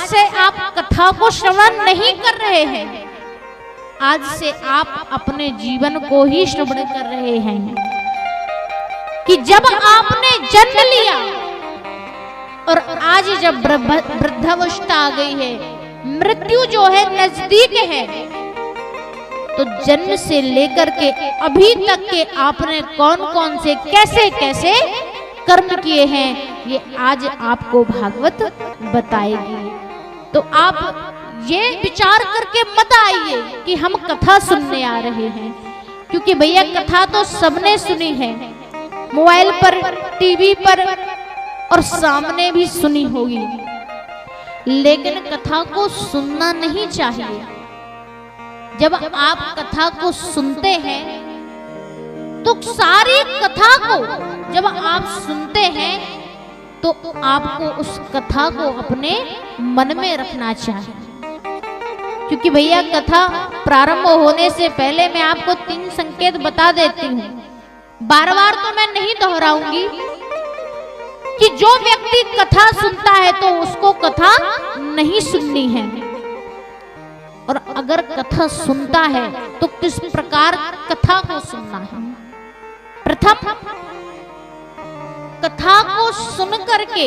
से आप कथा को श्रवण नहीं कर रहे हैं, आज से आप अपने जीवन को ही श्रवण कर रहे हैं कि जब आपने जन्म लिया और आज जब वृद्धावस्था आ गई है, मृत्यु जो है नजदीक है, तो जन्म से लेकर के अभी तक के आपने कौन कौन से कैसे कैसे कर्म किए हैं, ये आज आपको भागवत बताएगी। तो आप ये विचार करके मत आइए कि हम कथा सुनने आ रहे हैं, क्योंकि भैया कथा तो सबने सुनी है, मोबाइल पर, टीवी पर और सामने भी सुनी होगी, लेकिन कथा को सुनना नहीं चाहिए। जब आप कथा को सुनते हैं तो सारी कथा को जब आप सुनते हैं तो आपको उस कथा को अपने मन में रखना चाहिए, क्योंकि भैया कथा प्रारंभ होने से पहले मैं आपको 3 संकेत बता देती हूँ, बार बार तो मैं नहीं दोहराऊंगी कि जो व्यक्ति कथा सुनता है तो उसको कथा नहीं सुननी है, और अगर कथा सुनता है तो किस प्रकार कथा को सुनना है। प्रथम, कथा को सुन करके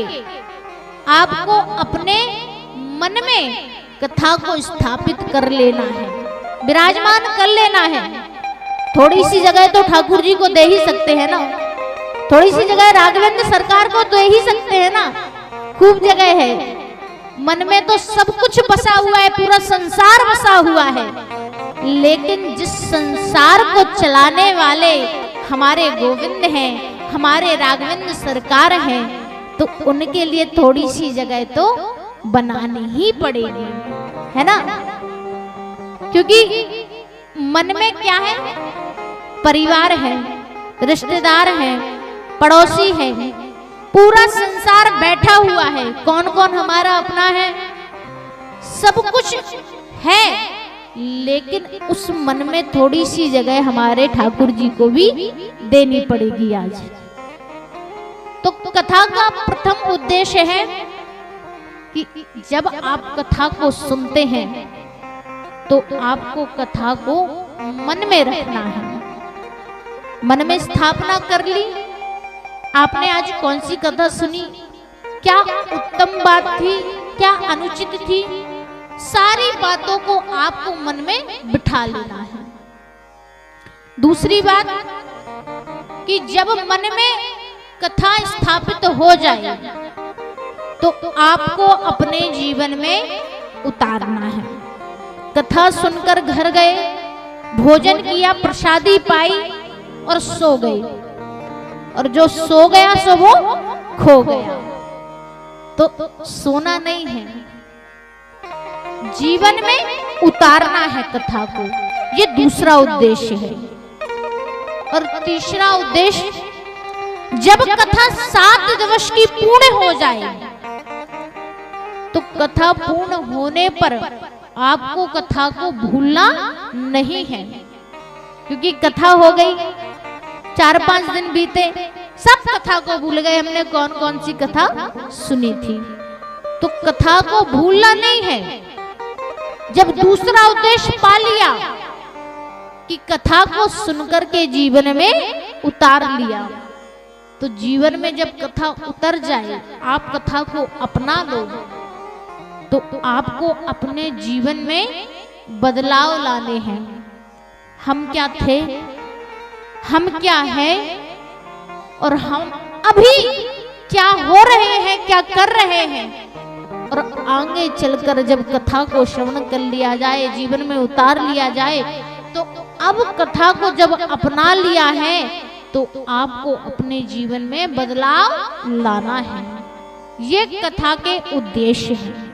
आपको अपने मन में कथा को स्थापित कर लेना है, विराजमान कर लेना है। थोड़ी सी जगह तो ठाकुर जी को दे ही सकते हैं ना, थोड़ी सी जगह राघवेंद्र सरकार को दे ही सकते हैं ना, खूब जगह है। मन में तो सब कुछ बसा हुआ है, पूरा संसार बसा हुआ है, लेकिन जिस संसार को चलाने वाले हमारे गोविंद हैं, हमारे राघवेंद्र सरकार हैं, तो उनके लिए थोड़ी सी जगह तो बनानी ही पड़ेगी, है ना। क्योंकि मन में क्या है, परिवार है, रिश्तेदार हैं, पड़ोसी है, पूरा संसार बैठा हुआ है। कौन कौन हमारा अपना है, सब कुछ है, लेकिन उस मन में थोड़ी सी जगह हमारे ठाकुर जी को भी देनी पड़ेगी आज। तो कथा का प्रथम उद्देश्य है कि जब आप कथा को सुनते हैं तो आपको कथा को मन में रखना है, मन में स्थापना कर ली। आपने आज कौन सी कथा सुनी, क्या उत्तम बात थी, क्या अनुचित थी, सारी बातों को आपको मन में बिठा लेना है। दूसरी बात कि जब मन में कथा स्थापित हो जाए तो आपको अपने जीवन में उतारना है। कथा सुनकर घर गए, भोजन किया, प्रसादी पाई और सो गए, और जो सो गया सो वो खो गया। तो सोना नहीं है, जीवन में उतारना है कथा को, ये दूसरा उद्देश्य है। और तीसरा उद्देश्य, जब कथा 7 दिवस की पूर्ण हो जाए तो कथा पूर्ण होने पर आपको कथा को भूलना नहीं है, क्योंकि कथा हो गई, 4-5 दिन बीते, सब कथा को भूल गए, हमने कौन कौन सी कथा सुनी थी। तो कथा को भूलना नहीं है। जब दूसरा उद्देश्य पा लिया कि कथा को सुनकर के जीवन में उतार लिया, तो जीवन में जब कथा उतर जाए, आप कथा को अपना लो, तो आपको अपने जीवन में बदलाव लाने हैं। हम क्या थे, हम क्या हैं, और हम अभी क्या हो रहे हैं, क्या कर रहे हैं, और आगे चलकर जब कथा को श्रवण कर लिया जाए, जीवन में उतार लिया जाए, तो अब कथा को जब अपना लिया है तो आपको अपने जीवन में बदलाव लाना है। ये कथा के उद्देश्य है।